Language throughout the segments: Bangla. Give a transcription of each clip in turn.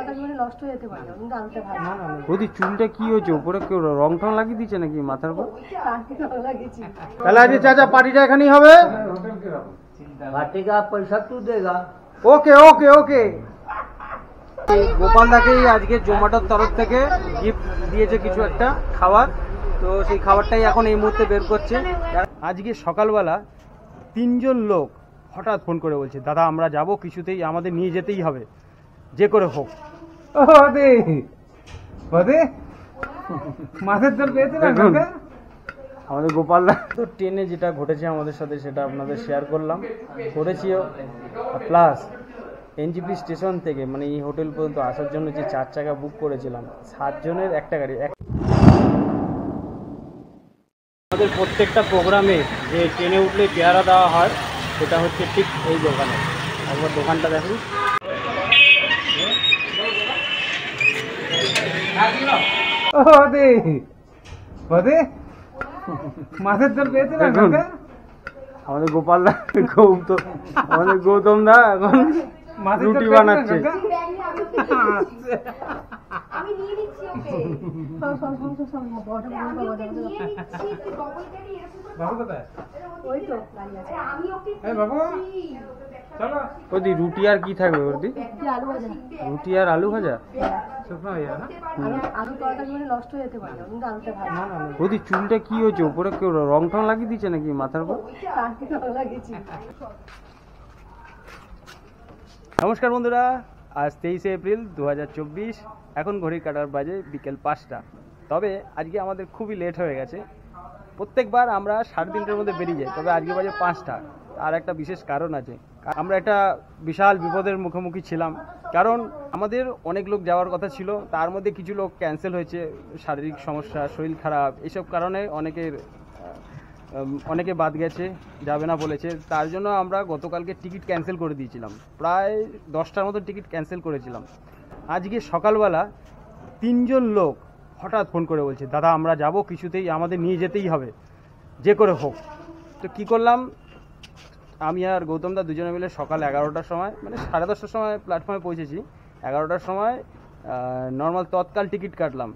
তরকারি মানে নষ্ট হয়ে যেতে পারে, কিন্তু আলুটা ভালো। বৌদি চুলটা কি হয়েছে, উপরে কেউ রং টং লাগিয়ে দিচ্ছে নাকি মাথার উপর? লাগিয়েছি। তাহলে আজকে চাচা পার্টিটা এখানেই হবে। पार्टी का पैसा तू देगा। ওকে ওকে ওকে। গোপাল দাকেই আজকে জোম্যাটোর তরফ থেকে গিফট দিয়েছে কিছু একটা খাবার, তো সেই খাবারটাই এখন এই মুহূর্তে বের করছে। আজকে সকালবেলা 3 জন লোক হঠাৎ ফোন করে বলছে, দাদা আমরা যাব, কিছুতেই আমাদের নিয়ে যেতেই হবে, যে করে হোক। আমাদের গোপাল দা তো ট্রেনে যেটা ঘটেছে আমাদের সাথে সেটা আপনাদের শেয়ার করলাম, করেছিও। প্লাস এনজিপি স্টেশন থেকে মানে এই হোটেল পর্যন্ত আসার জন্য যে 4 চাকা বুক করেছিলাম, 7 জনের একটা গাড়ি। আমাদের প্রত্যেকটা প্রোগ্রামে যে ট্রেনে উঠলে পেয়ারা দেওয়া হয় সেটা হচ্ছে ঠিক এই দোকানে। একবার দোকানটা দেখুন। মাছের জল পেয়েছে না আমাদের গোপাল দা, আমাদের গৌতম দা এখন রুটি বানাচ্ছে। রুটি আর কি থাকবে বলতি? রুটি আর আলু ভাজা। বৌদি চুলটা কি হয়েছে, উপরে কেউ রং টং লাগিয়ে দিচ্ছে নাকি মাথার উপর? নমস্কার বন্ধুরা, আজ 23শে এপ্রিল 2024। এখন ঘড়ির কাটার বাজে বিকেল 5টা। তবে আজকে আমাদের খুবই লেট হয়ে গেছে। প্রত্যেকবার আমরা 3:30টার মধ্যে বেরিয়ে যাই, তবে আজকে বাজে 5টা। আর একটা বিশেষ কারণ আছে, আমরা একটা বিশাল বিপদের মুখোমুখি ছিলাম। কারণ আমাদের অনেক লোক যাওয়ার কথা ছিল, তার মধ্যে কিছু লোক ক্যান্সেল হয়েছে, শারীরিক সমস্যা, শরীর খারাপ, এসব কারণে অনেকে বাদ গেছে, যাবে না বলেছে। তার জন্য আমরা গতকালকে টিকিট ক্যান্সেল করে দিয়েছিলাম, প্রায় 10টার মতো টিকিট ক্যান্সেল করেছিলাম। আজকে সকালবেলা 3 জন লোক হঠাৎ ফোন করে বলছে, দাদা আমরা যাব, কিছুতেই আমাদের নিয়ে যেতেই হবে, যে করে হোক। তো কি করলাম, আমি আর গৌতম দা দুজনে মিলে সকাল 11টার সময়, মানে 10:30টার সময় প্ল্যাটফর্মে পৌঁছেছি। 11টার সময় নর্মাল তৎকাল টিকিট কাটলাম।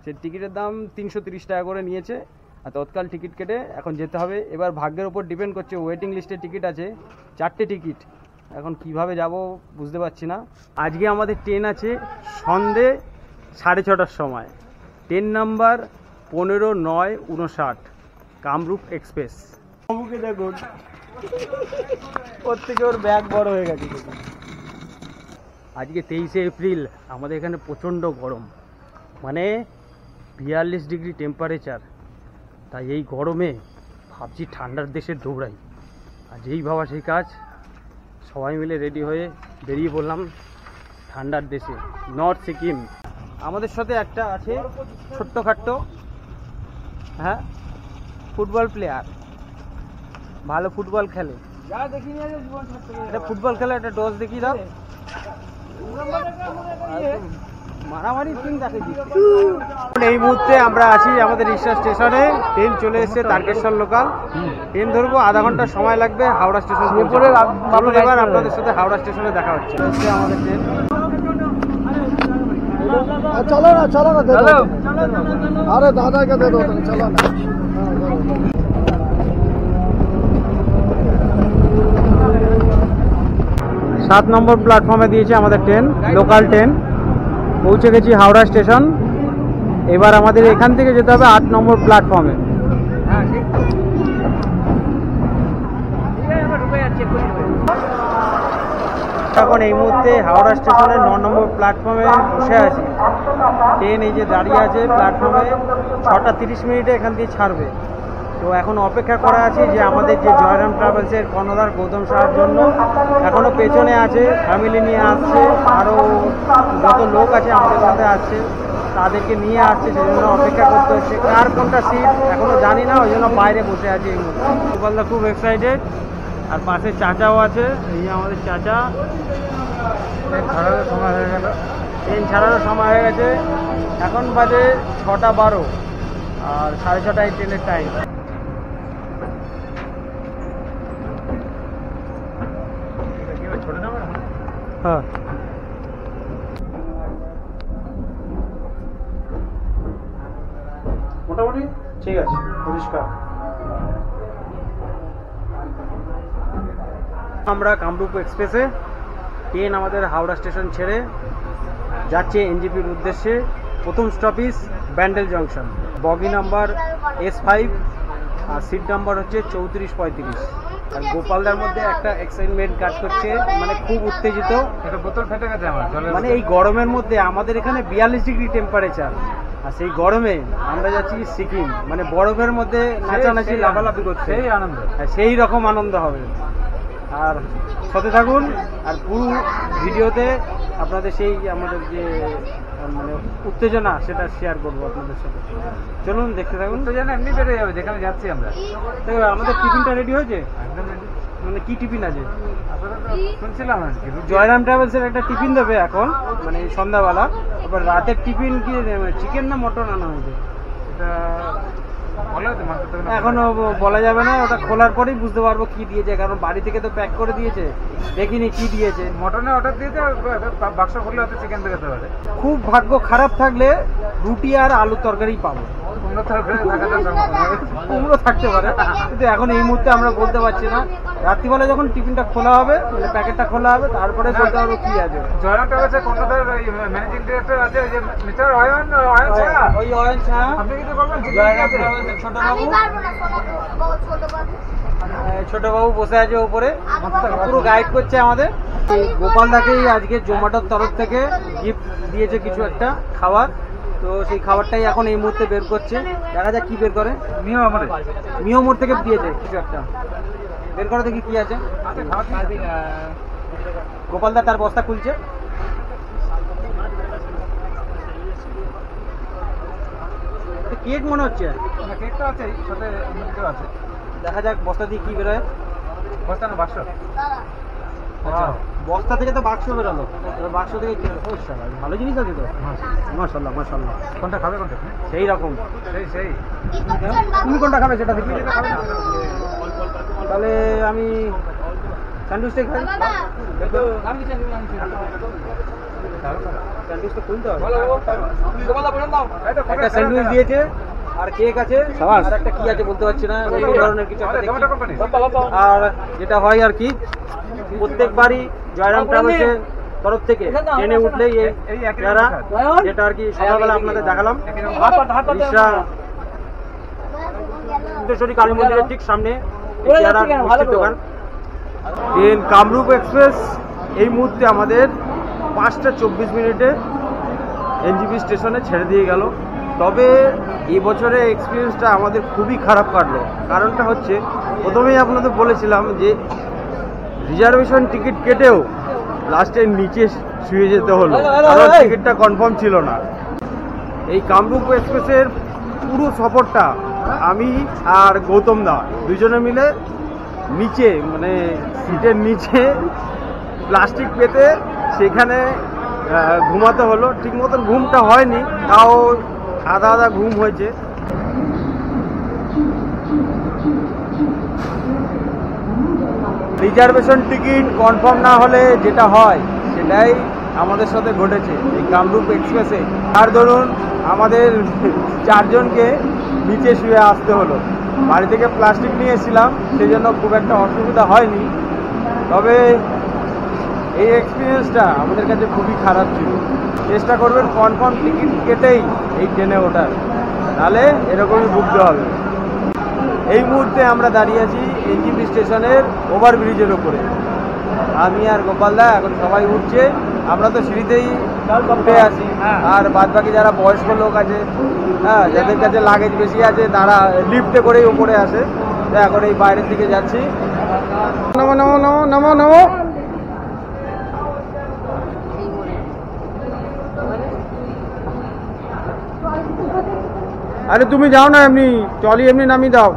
সেই টিকিটের দাম 330 টাকা করে নিয়েছে। আর তৎকাল টিকিট কেটে এখন যেতে হবে। এবার ভাগ্যের উপর ডিপেন্ড করছে, ওয়েটিং লিস্টে টিকিট আছে 4টে টিকিট, এখন কিভাবে যাব বুঝতে পারছি না। আজকে আমাদের ট্রেন আছে সন্ধে 6:30টার সময়, ট্রেন নাম্বার 15/9/59 কামরূপ এক্সপ্রেস। বাবুকে দেখুন, ওর থেকে ওর ব্যাগ বড় হয়ে গেছে। আজকে 23শে এপ্রিল, আমাদের এখানে প্রচণ্ড গরম, মানে 42 ডিগ্রি টেম্পারেচার। তাই এই গরমে ভাবছি ঠান্ডার দেশে দৌড়াই, আর যেই ভাবা সেই কাজ। সবাই মিলে রেডি হয়ে বেরিয়ে পড়লাম ঠান্ডার দেশে, নর্থ সিকিম। আমাদের সাথে একটা আছে ছোট্টখাট্টো, হ্যাঁ, ফুটবল প্লেয়ার, ভালো ফুটবল খেলে। এটা ফুটবল খেলে, একটা ডোজ দেখিয়ে দাও। মারামারি সিন দেখে। এই মুহূর্তে আমরা আছি আমাদের রিক্সা স্টেশনে। ট্রেন চলে এসেছে তারকেশ্বর লোকাল। ট্রেন ধরবো, আধা ঘন্টা সময় লাগবে হাওড়া স্টেশন। এবার আপনাদের সাথে হাওড়া স্টেশনে দেখা হচ্ছে। আমাদের ট্রেন चलो ना चलो, अरे दादा का दे दो, चलो ना। 7 নম্বর প্ল্যাটফর্মে দিয়েছে আমাদের ট্রেন, লোকাল ট্রেন। পৌঁছে গেছি হাওড়া স্টেশন। এবার আমাদের এখান থেকে যেতে হবে 8 নম্বর প্ল্যাটফর্মে। এখন এই মুহূর্তে হাওড়া স্টেশনের 9 নম্বর প্ল্যাটফর্মে বসে আছি। ট্রেন এই যে দাঁড়িয়ে আছে প্ল্যাটফর্মে, 6:30 এখান দিয়ে ছাড়বে। তো এখন অপেক্ষা করা আছে যে আমাদের যে জয়রাম ট্রাভেলসের কর্ণধার গৌতম সাহার জন্য। এখনও পেছনে আছে, ফ্যামিলি নিয়ে আসছে, আরও যত লোক আছে আমাদের সাথে আসছে, তাদেরকে নিয়ে আসছে, সেজন্য অপেক্ষা করতে হচ্ছে। কার কোনটা সিট এখনও জানি না, ওই জন্য বাইরে বসে আছি এই মুহূর্তে। গোপালদা খুব এক্সাইটেড, আর পাশে চাচাও আছে। এই আমাদের চাচা। ট্রেন ছাড়ারও সময় হয়ে গেল, ট্রেন ছাড়ারও সময় হয়ে গেছে। এখন বাজে 6:12, আর 6:30 ট্রেনের টাইম। হ্যাঁ, মোটামুটি ঠিক আছে, পরিষ্কার। আমরা কামরূপ এক্সপ্রেসে ট্রেন আমাদের হাওড়া স্টেশন ছেড়ে যাচ্ছে এনজেপির উদ্দেশ্যে। প্রথম স্টপেজ ব্যান্ডেল জংশন, বগি নাম্বার S5 আর সিট নাম্বার হচ্ছে 3435। আর গোপালদার মধ্যে একটা এক্সাইটমেন্ট কাজ করছে, মানে খুব উত্তেজিত। বোতল ফেটে গেছে আমার, মানে এই গরমের মধ্যে আমাদের এখানে 42 ডিগ্রি টেম্পারেচার, আর সেই গরমে আমরা যাচ্ছি সিকিম, মানে বরফের মধ্যে নাচানাচি লাফালাফি করছে, সেই আনন্দ, সেই রকম আনন্দ হবে। আর সাথে থাকুন, আর পুরো ভিডিওতে আপনাদের সেই আমাদের যে মানে উত্তেজনা সেটা শেয়ার করবো আপনাদের সাথে। চলুন দেখতে থাকুন। উত্তেজনা এমনি বেড়ে যাবে যেখানে যাচ্ছি আমরা। তো আমাদের টিফিনটা রেডি হয়েছে? একদম ready। মানে কি টিফিন আছে? শুনছিলাম আর কি, জয়রাম ট্রাভেলসের একটা টিফিন দেবে এখন, মানে সন্ধ্যাবেলা। এবার রাতের টিফিন কি চিকেন না মটন আনা হয়েছে এটা বলা হতো মাত্র তো না। এখনো বলা যাবে না, ওটা খোলার পরেই বুঝতে পারবো কি দিয়েছে, কারণ বাড়ি থেকে তো প্যাক করে দিয়েছে, দেখিনি কি দিয়েছে। মটনে অর্ডার দিয়েছে, বাক্স খুললে হয়তো চিকেন বেরোতে পারে। খুব ভাগ্য খারাপ থাকলে রুটি আর আলুর তরকারি পাবো, কুমড়ো তরকারি থাকাটা সম্ভব। কুমড়ো থাকতে পারে, কিন্তু এখন এই মুহূর্তে আমরা বলতে পারছি না। রাত্রিবেলা যখন টিফিনটা খোলা হবে, মানে প্যাকেটটা খোলা হবে, তারপরে বলতে পারবো কি আছে। জয়রাম ট্রাভেলসে কর্ণধার ম্যানেজিং ডিরেক্টর আছে, ওই যে মিস্টার অয়ন ছাড়া। ওই অয়ন ছাড়া আপনি কিছু বলবেন? জয়রাম ট্রাভেলসের ছোট বাবু বসে আছে উপরে, পুরো গাইড করছে আমাদের। গোপাল দাকেই আজকে জোম্যাটোর তরফ থেকে গিফট দিয়েছে কিছু একটা খাবার, তো সেই খাবারটাই এখন এই মুহূর্তে বের করছে। দেখা যাক কি বের করে। মিও মোড় থেকে দিয়েছে কিছু একটা, বের করে দেখি কি আছে। গোপাল দা তার বস্তা খুলছে। কেক মনে হচ্ছে, কেকটা আছে, সাথে মিল্কও আছে। দেখা যাক বস্তা দিয়ে কি বেরোয়। বস্তা না বাক্স? আচ্ছা, বস্তা থেকে তো বাক্স বেরোলো, বাক্স থেকে কি বেরোলো? ভালো জিনিস আছে তো, মাশাআল্লাহ মাশাআল্লাহ। কোনটা খাবে কোনটা? সেই রকম, সেই তুমি কোনটা খাবে সেটা দেখি। তাহলে আমি স্যান্ডউইচটাই খাই। স্যান্ডউইচটা খুলতে হবে। একটা স্যান্ডউইচ দিয়েছে, আর কেক আছে, আর একটা কি আছে বলতে পারছি না, এই ধরনের কিছু একটা দেখছি। আর যেটা হয় আর কি, প্রত্যেকবারই জয়রাম ট্রাভেলসের তরফ থেকে ট্রেনে উঠলেই এই পেয়ারা, যেটা আর কি সকালবেলা আপনাদের দেখালাম, কালী মন্দিরের ঠিক সামনে মিষ্টির দোকান। ট্রেন কামরূপ এক্সপ্রেস এই মুহূর্তে আমাদের 5:24 এনজেপি স্টেশনে ছেড়ে দিয়ে গেল। তবে এই বছরের এক্সপিরিয়েন্সটা আমাদের খুবই খারাপ কাটলো। কারণটা হচ্ছে, প্রথমেই আপনাদের বলেছিলাম যে রিজার্ভেশন টিকিট কেটেও লাস্টে নিচে শুয়ে যেতে হলো, কারণ টিকিটটা কনফার্ম ছিল না। এই কামরূপ এক্সপ্রেসের পুরো সফরটা আমি আর গৌতম দা দুজনে মিলে নিচে, মানে সিটের নিচে প্লাস্টিক পেতে সেখানে ঘুমাতে হলো। ঠিক মতন ঘুমটা হয়নি, তাও আধা আধা ঘুম হয়েছে। রিজার্ভেশন টিকিট কনফার্ম না হলে যেটা হয় সেটাই আমাদের সাথে ঘটেছে এই কামরূপ এক্সপ্রেসে। আর ধরুন আমাদের 4 জনকে নিচে শুয়ে আসতে হলো। বাড়ি থেকে প্লাস্টিক নিয়ে এসেছিলাম, সেই জন্য খুব একটা অসুবিধা হয়নি। তবে এই এক্সপিরিয়েন্সটা আমাদের কাছে খুবই খারাপ ছিল। চেষ্টা করবেন কনফার্ম টিকিট কেটেই এই ট্রেনে ওঠার, তাহলে এরকমই ভুগতে হবে। এই মুহূর্তে আমরা দাঁড়িয়ে আছি এনজেপি স্টেশনের ওভারব্রিজের ওপরে। আমি আর গোপালদা, এখন সবাই উঠছে, আমরা তো সিঁড়িতেই উঠে আসি। আর বাদ বাকি যারা বয়স্ক লোক আছে, হ্যাঁ, যাদের কাছে লাগেজ বেশি আছে, তারা লিফটে করেই উপরে আসে। তো এখন এই বাইরের দিকে যাচ্ছি। নমো নমো নমো নমো নমো। আরে তুমি যাও না, এমনি ট্রলি এমনি নামিয়ে দাও।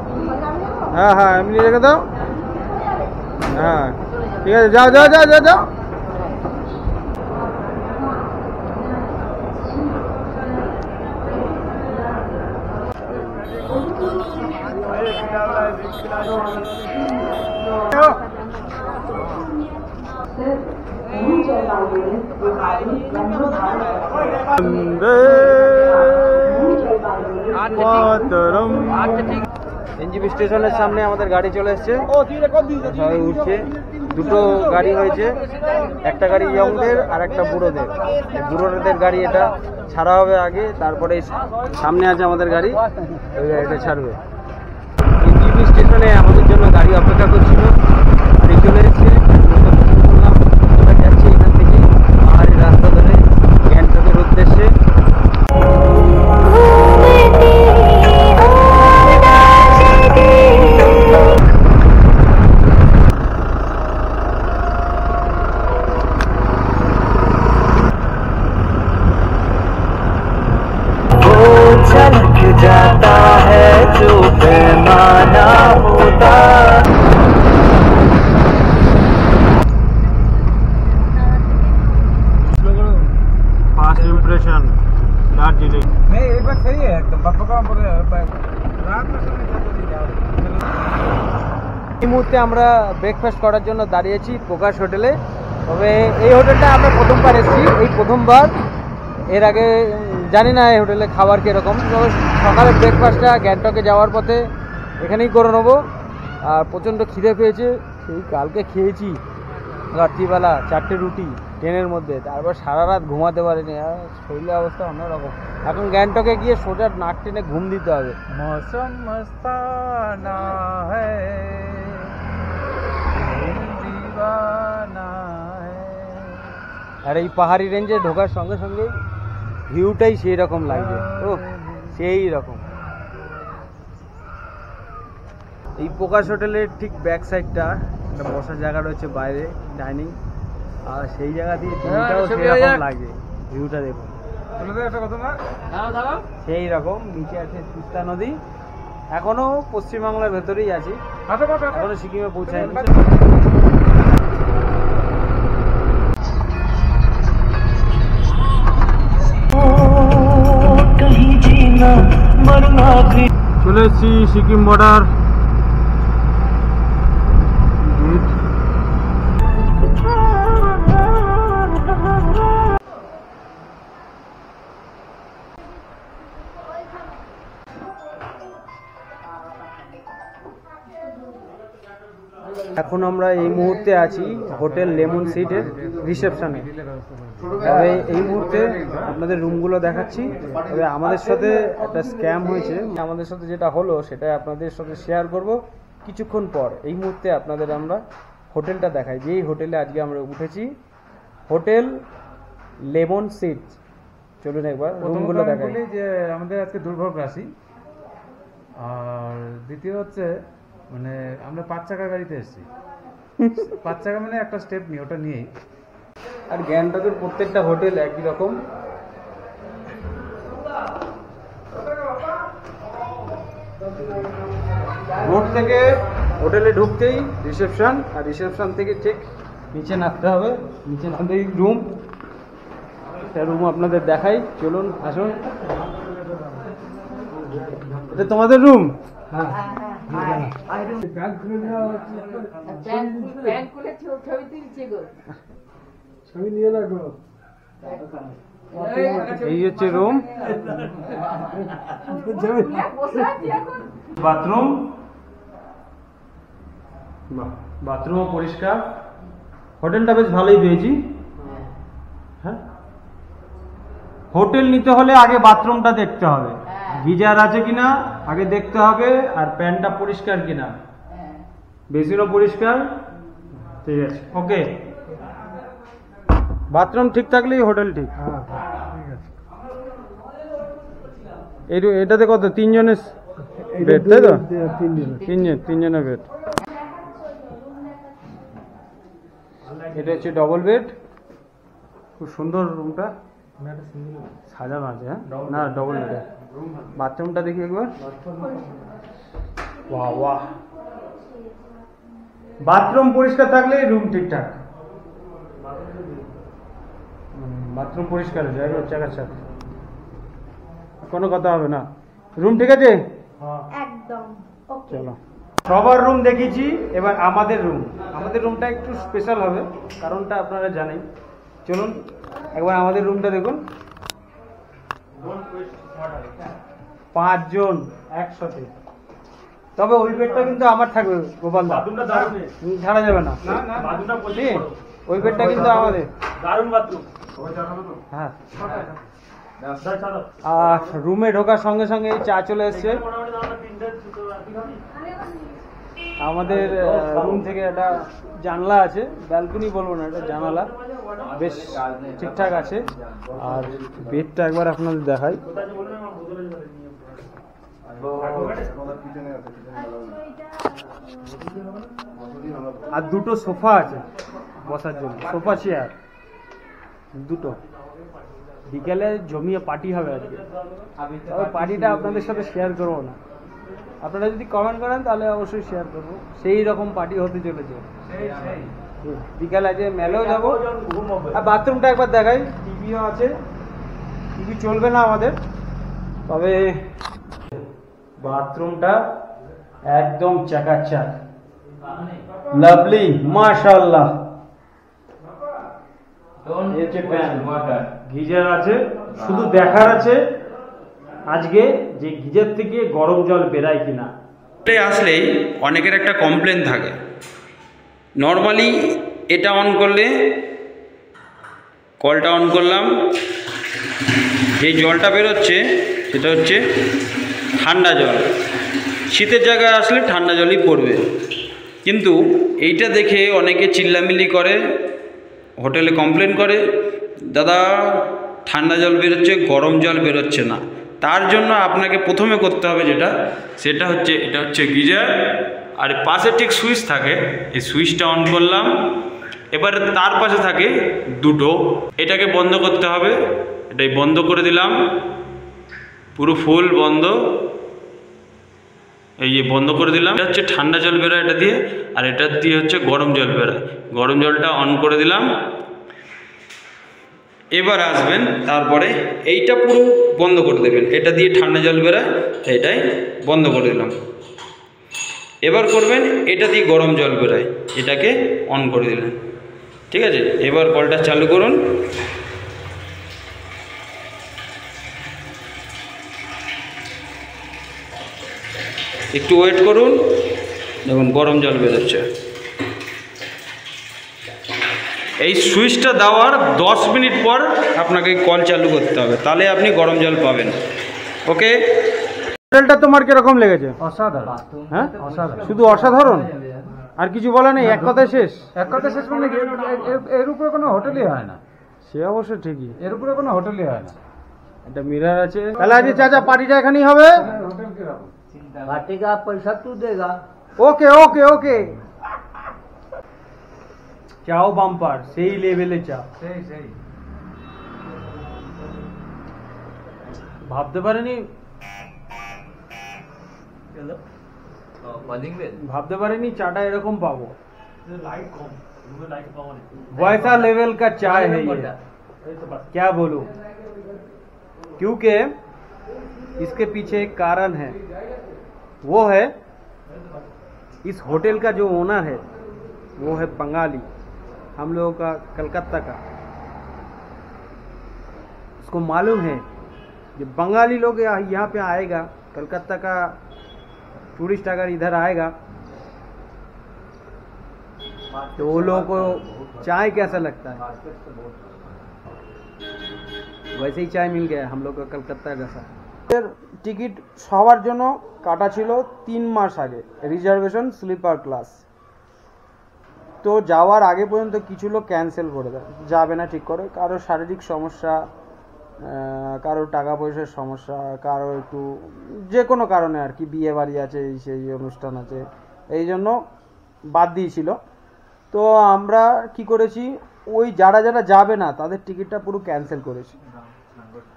হ্যাঁ হ্যাঁ, এমনি রেখে দাও। হ্যাঁ ঠিক আছে, যাও যাও যাও যাও যাও। এনজিপি স্টেশনের সামনে আমাদের গাড়ি চলে এসছে, সবাই উঠছে। দুটো গাড়ি হয়েছে, একটা গাড়ি ইয়ংদের আর একটা বুড়োদের। বুড়োদের গাড়ি এটা ছাড়া হবে আগে, তারপরে সামনে আছে আমাদের গাড়ি, ওই গাড়িটা ছাড়বে। এনজিপি স্টেশনে আমাদের জন্য গাড়ি অপেক্ষা করছিল, গাড়ি চলে এসছে। আমরা যাচ্ছি এখান থেকে পাহাড়ি রাস্তা ধরে গ্যাংটকের উদ্দেশ্যে। जाता है जो बेमाना होता। First impression Darjeeling. नहीं एक बात सही है एकदम बापा का बोले रात में सोने का तो जाओ। এই মুহূর্তে আমরা ব্রেকফাস্ট করার জন্য দাঁড়িয়েছি প্রকাশ হোটেলে। তবে এই হোটেলটা আমরা প্রথমবার এসেছি, এই প্রথমবার। এর আগে জানি না এই হোটেলে খাবার কীরকম। তবে সকালের ব্রেকফাস্টটা গ্যাংটকে যাওয়ার পথে এখানেই করে নেবো। আর প্রচণ্ড খিদে পেয়েছে, সেই কালকে খেয়েছি রাত্রিবেলা 4টে রুটি ট্রেনের মধ্যে, তারপর সারা রাত ঘুমাতে পারিনি। আর শরীরের অবস্থা অন্যরকম। এখন গ্যাংটকে গিয়ে সোজা নাক টেনে ঘুম দিতে হবে। मौसम मस्ताना है दिल दीवाना है। আর এই পাহাড়ি রেঞ্জে ঢোকার সঙ্গে সঙ্গে ভিউটাই সেই রকম লাগছে, ও সেই রকম। এই প্রকাশ হোটেলের ঠিক ব্যাক সাইডটা একটা বসার জায়গা রয়েছে বাইরে, ডাইনিং। আর সেই জায়গা দিয়ে ভিউটাও সেই রকম লাগে। ভিউটা দেখুন চলে তো একটা কথা না সেই রকম। নিচে আছে তিস্তা নদী। এখনো পশ্চিমবাংলার ভেতরেই আছি, আচ্ছা বাবা এখনো সিকিমে পৌঁছায়নি। कहीं जीना मरना भी। চলে এসেছি সিকিম বর্ডার। এখন আমরা এই মুহূর্তে আছি হোটেল লেমন সিটের রিসেপশনে। তবে এই মুহূর্তে আপনাদের রুমগুলো দেখাচ্ছি। তবে আমাদের সাথে একটা স্ক্যাম হয়েছে, আমাদের সাথে যেটা হলো সেটা আপনাদের সাথে শেয়ার করব কিছুক্ষণ পর। এই মুহূর্তে আপনাদের আমরা হোটেলটা দেখাই, যেই হোটেলে আজকে আমরা উঠেছি, হোটেল লেমন সিট। চলুন একবার রুমগুলো দেখাই। বলি যে আমাদের আজকে দুর্ভোগ রাশি। আর দ্বিতীয় হচ্ছে মানে আমরা 5 চাকা গাড়িতে এসেছি। 5 চাকা মানে একটা স্টেপ নিয়ে ওটা নিয়েই। আর গ্যাংটকের প্রত্যেকটা হোটেল একই রকম। রোড থেকে হোটেলে ঢুকতেই রিসেপশন, আর রিসেপশন থেকে ঠিক নিচে নামতে হবে। নিচে নামতেই রুম। রুম আপনাদের দেখাই, চলুন আসুন। এটা তোমাদের রুম? ছবি নিয়ে রাখো। এই হচ্ছে রুম, বাথরুম। বাথরুমও পরিষ্কার। হোটেলটা বেশ ভালোই পেয়েছি। হ্যাঁ, হোটেল নিতে হলে আগে বাথরুমটা দেখতে হবে, গিজার আছে কিনা আগে দেখতে হবে, আর প্যান্টটা পরিষ্কার কিনা, বেসিনও পরিষ্কার। ঠিক আছে, ওকে। বাথরুম ঠিক থাকলেই হোটেল ঠিক। এটাতে কত? 3 জনের বেড, তাই তো? 3 জনের বেড। এটা হচ্ছে ডবল বেড, খুব সুন্দর রুমটা সাজানো আছে। হ্যাঁ, না ডবল বেড। বাথরুমটা দেখি একবার। বাহ বাহ, বাথরুম পরিষ্কার থাকলে রুম ঠিকঠাক। বাথরুম পরিষ্কার হয়ে যায়, চাকাচাক, কোনো কথা হবে না। রুম ঠিক আছে একদম ওকে। চলো, সবার রুম দেখিয়েছি, এবার আমাদের রুম। আমাদের রুমটা একটু স্পেশাল হবে, কারণটা আপনারা জানেন। চলুন একবার আমাদের রুমটা দেখুন। 5 জন একসাথে। তবে ওই বেডটা কিন্তু আমার থাকবে গোপাল দা, ছাড়া যাবে না। কি? ওই বেডটা কিন্তু আমাদের। হ্যাঁ। আর রুমে ঢোকার সঙ্গে সঙ্গে চা চলে এসছে। আমাদের রুম থেকে একটা জানলা আছে, ব্যালকনি বলবো না, এটা জানালা, বেশ ঠিকঠাক আছে। আর বেডটা একবার আপনাদের দেখাই। আর দুটো সোফা আছে বসার জন্য, সোফা চেয়ার দুটো। বিকেলে জমিয়ে পার্টি হবে আজকে, তবে পার্টিটা আপনাদের সাথে শেয়ার করবো না। আপনারা যদি কমেন্ট করেন তাহলে অবশ্যই শেয়ার করবো। সেই রকম পার্টি হতে চলেছে বিকালে। আজকে মেলেও যাবো। আর বাথরুমটা একবার দেখাই, টিভিও আছে। টিভি চলবে না আমাদের, তবে বাথরুমটা একদম চাকাচাক, লাভলি, মাশাআল্লাহ। গিজার আছে, শুধু দেখার আছে আজকে যে গিজার থেকে গরম জল বেরায় কিনা। আসলেই অনেকের একটা কমপ্লেন থাকে, নর্মালি এটা অন করলে, কলটা অন করলাম, যে জলটা বেরোচ্ছে সেটা হচ্ছে ঠান্ডা জল। শীতের জায়গায় আসলে ঠান্ডা জলই পড়বে, কিন্তু এইটা দেখে অনেকে চিল্লামিল্লি করে, হোটেলে কমপ্লেন করে, দাদা ঠান্ডা জল বেরোচ্ছে, গরম জল বেরোচ্ছে না। তার জন্য আপনাকে প্রথমে করতে হবে যেটা, সেটা হচ্ছে, এটা হচ্ছে গিজার, আর পাশে ঠিক সুইচ থাকে, এই সুইচটা অন করলাম। এবারে তার পাশে থাকে দুটো, এটাকে বন্ধ করতে হবে। এটাই বন্ধ করে দিলাম, পুরো ফুল বন্ধ। এই যে বন্ধ করে দিলাম। এটা হচ্ছে ঠান্ডা জল বেরোয় এটা দিয়ে, আর এটা দিয়ে হচ্ছে গরম জল বেরোয়। গরম জলটা অন করে দিলাম। এবার আসবেন, তারপরে এইটা পুরো বন্ধ করে দেবেন। এটা দিয়ে ঠান্ডা জল বেরোয়, এটাই বন্ধ করে দিলাম। এবার করবেন এটা দিয়ে গরম জল বেরোয়, এটাকে অন করে দিলেন। ঠিক আছে, এবার কলটা চালু করুন। একটু ওয়েট করুন, দেখুন গরম জল বেরোচ্ছে। এই সুইচটা দেওয়ার 10 মিনিট পর আপনাকে কল চালু করতে হবে, তাহলে আপনি গরম জল পাবেন। ওকে। হোটেলটা তোমার কিরকম লেগেছে? অসাধারণ। হ্যাঁ, শুধু অসাধারণ, আর কিছু বলা নেই, এক কথায় শেষ। এক কথা শেষ মানে কি, এর উপরে কোনো হোটেলই হয় না। সে অবশ্য ঠিকই, এর উপরে কোনো হোটেলই হয় না। একটা মিরার আছে। তাহলে আজকে চাচা পার্টিটা এখানেই হবে। হোটেল কিরকম? पार्टी का पैसा तू देगा। ওকে ওকে ওকে। চাও বাম্পার, সেই লেভেলে চা। সেই সেই ভাবতে পারেনি, ভাবতে পারেনি চাটা এরকম পাবো। वैसा लेवल का चाय है ये, क्या बोलूं। क्योंकि इसके पीछे एक कारण है, वो है इस होटल का जो ओनर है वो है बंगाली, हम लोगों का कलकत्ता का। उसको मालूम है कि बंगाली लोग यहाँ पे आएगा, कलकत्ता का टूरिस्ट अगर इधर आएगा तो वो लोगों को चाय कैसा लगता है, वैसे ही चाय मिल गया हम लोग का कलकत्ता जैसा। টিকিট সবার জন্য কাটা ছিল 3 মাস আগে, রিজার্ভেশন স্লিপার ক্লাস। তো যাওয়ার আগে পর্যন্ত কিছু লোক ক্যান্সেল করে দেয়, যাবে না ঠিক করে। কারো শারীরিক সমস্যা, কারো টাকা পয়সার সমস্যা, কারো একটু যে কোনো কারণে আর কি, বিয়ে বাড়ি আছে, এই সেই অনুষ্ঠান আছে, এই জন্য বাদ দিয়েছিল। তো আমরা কি করেছি, ওই যারা যারা যাবে না তাদের টিকিটটা পুরো ক্যান্সেল করেছি,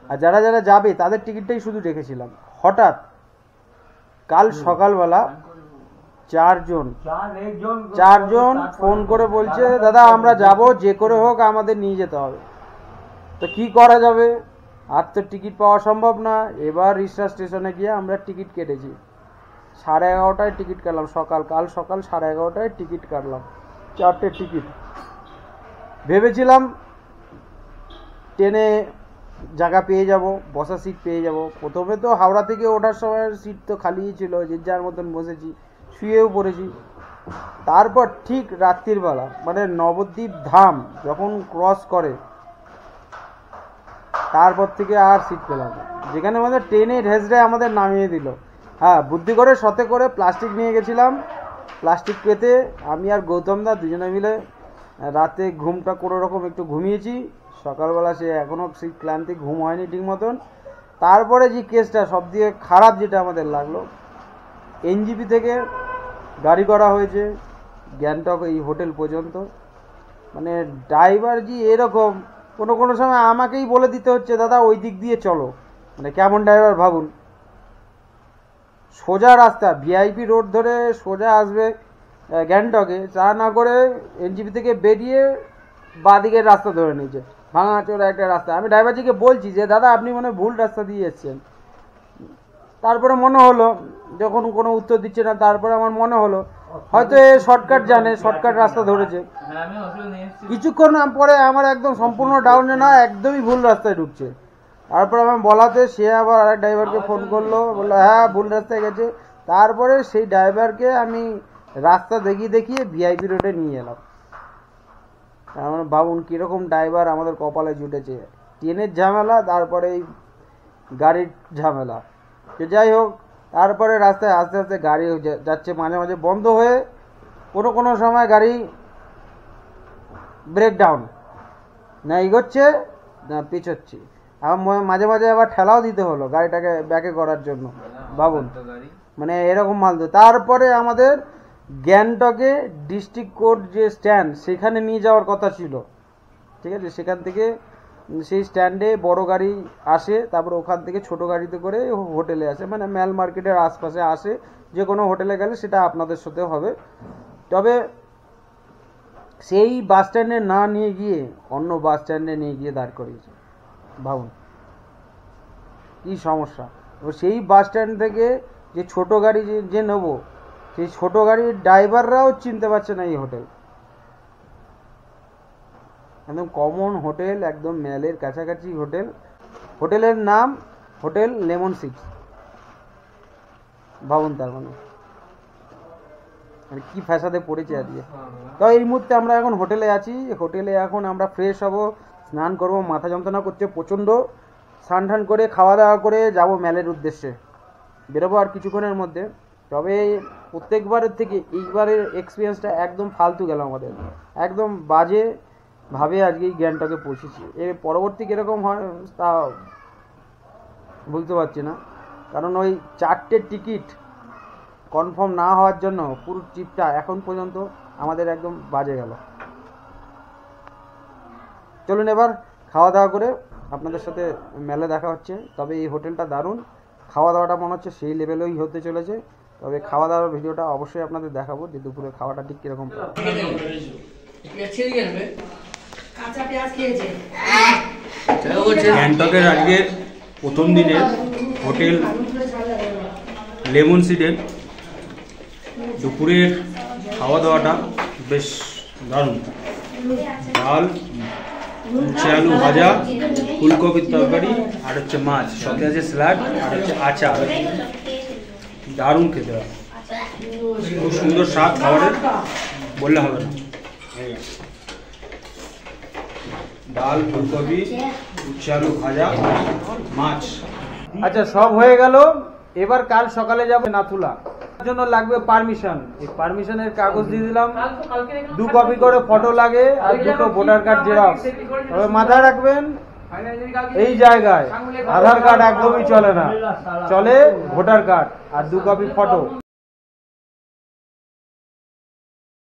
আর যারা যারা যাবে তাদের টিকিটটাই শুধু রেখেছিলাম। হঠাৎ কাল সকালবেলা চারজন ফোন করে বলছে, দাদা আমরা যাব, যে করে হোক আমাদের নিয়ে যেতে হবে। তো কি করা যাবে, আর তো টিকিট পাওয়া সম্ভব না। এবার রিসা স্টেশনে গিয়ে আমরা টিকিট কেটেছি, 11:30টায় টিকিট কাটলাম। কাল সকাল 11:30টায় টিকিট কাটলাম, 4টে টিকিট। ভেবেছিলাম ট্রেনে জায়গা পেয়ে যাব, বসার সিট পেয়ে যাব। প্রথমে তো হাওড়া থেকে ওঠার সময় সিট তো খালিই ছিল, যে যার মতন বসেছি, শুয়েও পড়েছি। তারপর ঠিক রাত্রির বেলা মানে নবদ্বীপ ধাম যখন ক্রস করে তারপর থেকে আর সিট পেলাম না, যেখানে আমাদের ট্রেনে ঢেসড়ে আমাদের নামিয়ে দিল। হ্যাঁ, বুদ্ধি করে সাথে করে প্লাস্টিক নিয়ে গেছিলাম, প্লাস্টিক পেতে আমি আর গৌতম দা দুজনে মিলে রাতে ঘুমটা কোনো রকম একটু ঘুমিয়েছি। সকালবেলা সে এখনও সেই ক্লান্তি, ঘুম হয়নি ঠিক মতন। তারপরে যে কেসটা সব দিয়ে খারাপ যেটা আমাদের লাগলো, এনজিপি থেকে গাড়ি করা হয়েছে গ্যাংটক এই হোটেল পর্যন্ত। মানে ড্রাইভার জি এরকম কোনো কোনো সময় আমাকেই বলে দিতে হচ্ছে দাদা ওই দিক দিয়ে চলো। মানে কেমন ড্রাইভার ভাবুন, সোজা রাস্তা ভিআইপি রোড ধরে সোজা আসবে গ্যাংটকে, চা না করে এনজিপি থেকে বেরিয়ে বাঁদিকের রাস্তা ধরে নিয়েছে, ভাঙাচোরা একটা রাস্তা। আমি ড্রাইভারজিকে বলছি যে দাদা আপনি মনে ভুল রাস্তা দিয়ে এসছেন। তারপরে মনে হলো, যখন কোনো উত্তর দিচ্ছে না, তারপরে আমার মনে হলো হয়তো এ শর্টকাট জানে, শর্টকাট রাস্তা ধরেছে। কিছুক্ষণ পরে আমার একদম সম্পূর্ণ ডাউনে না, একদমই ভুল রাস্তায় ঢুকছে। তারপরে আমার বলাতে সে আবার আরেক ড্রাইভারকে ফোন করলো, বললো হ্যাঁ ভুল রাস্তায় গেছে। তারপরে সেই ড্রাইভারকে আমি রাস্তা দেখিয়ে দেখিয়ে ভিআইপি রোডে নিয়ে এলাম। আমার ভাবুন কীরকম ড্রাইভার আমাদের কপালে জুটেছে, ট্রেনের ঝামেলা, তারপরে এই গাড়ির ঝামেলা। তো যাই হোক, তারপরে রাস্তায় আস্তে আস্তে গাড়ি যাচ্ছে, মাঝে মাঝে বন্ধ হয়ে, কোনো কোনো সময় গাড়ি ব্রেকডাউন, না এগোচ্ছে না পিছোচ্ছে। আবার মাঝে মাঝে আবার ঠেলাও দিতে হলো গাড়িটাকে ব্যাকে করার জন্য। ভাবুন মানে এরকম মাল। তারপরে আমাদের গ্যাংটকে ডিস্ট্রিক্ট কোর্ট যে স্ট্যান্ড, সেখানে নিয়ে যাওয়ার কথা ছিল, ঠিক আছে। সেখান থেকে সেই স্ট্যান্ডে বড় গাড়ি আসে, তারপর ওখান থেকে ছোট গাড়িতে করে হোটেলে আসে, মানে ম্যাল মার্কেটের আশপাশে আসে। যে কোনো হোটেলে গেলে সেটা আপনাদের সাথে হবে। তবে সেই বাস স্ট্যান্ডে না নিয়ে গিয়ে অন্য বাস স্ট্যান্ডে নিয়ে গিয়ে দাঁড় করিয়েছে। ভাবুন কি সমস্যা। সেই বাস স্ট্যান্ড থেকে যে ছোট গাড়ি যে নেবো, সেই ছোট গাড়ির ড্রাইভাররাও চিনতে পারছে না এই হোটেল। একদম কমন হোটেল, একদম ম্যালের কাছাকাছি হোটেল। হোটেলের নাম হোটেল লেমন 6। ভাবুন তার মানে কি ফ্যাসাদে পড়েছে আজকে। তো এই মুহূর্তে আমরা এখন হোটেলে আছি। হোটেলে এখন আমরা ফ্রেশ হব, স্নান করব, মাথা যন্ত্রণা করছে প্রচণ্ড। স্নান টান করে খাওয়া দাওয়া করে যাব ম্যালের উদ্দেশ্যে, বেরোবো আর কিছুক্ষণের মধ্যে। তবে প্রত্যেকবারের থেকে এইবারের এক্সপিরিয়েন্সটা একদম ফালতু গেল আমাদের, একদম বাজে ভাবে আজকে গ্যাংটকে পৌঁছেছি। এর পরবর্তী কীরকম হয় তা বলতে পারছি না, কারণ ওই 4টে টিকিট কনফার্ম না হওয়ার জন্য পুরো ট্রিপটা এখন পর্যন্ত আমাদের একদম বাজে গেল। চলুন এবার খাওয়া দাওয়া করে আপনাদের সাথে মেলে দেখা হচ্ছে। তবে এই হোটেলটা দারুণ, খাওয়া দাওয়াটা মনে হচ্ছে সেই লেভেলেই হতে চলেছে। তবে খাওয়া দাওয়ার ভিডিওটা অবশ্যই আপনাদের দেখাবো, যে দুপুরে খাওয়াটা ঠিক কীরকম। গ্যাংটকের আজকে প্রথম দিনের হোটেল লেমন সিডের দুপুরের খাওয়া দাওয়াটা বেশ দারুণ। ডাল, উচ্ছে আলু ভাজা, ফুলকপির তরকারি, আর হচ্ছে মাছ, সাথে আছে স্যালাড, আর হচ্ছে আচার। দারুণ খেতে হয়, খুব সুন্দর স্বাদ খাবারের, বললে হবে না। ডাল, ফুলকপি, উচ্ছে আলু ভাজা, মাছ। আচ্ছা সব হয়ে গেল। এবার কাল সকালে যাবে নাথুলা, তার জন্য লাগবে পারমিশন। এই পারমিশনের কাগজ দিয়ে দিলাম, 2 কপি করে ফটো লাগে আর 2টো ভোটার কার্ড জেরক্স। তবে মাথায় রাখবেন এই জায়গায় আধার কার্ড একদমই চলে না, চলে ভোটার কার্ড আর 2 কপি ফটো।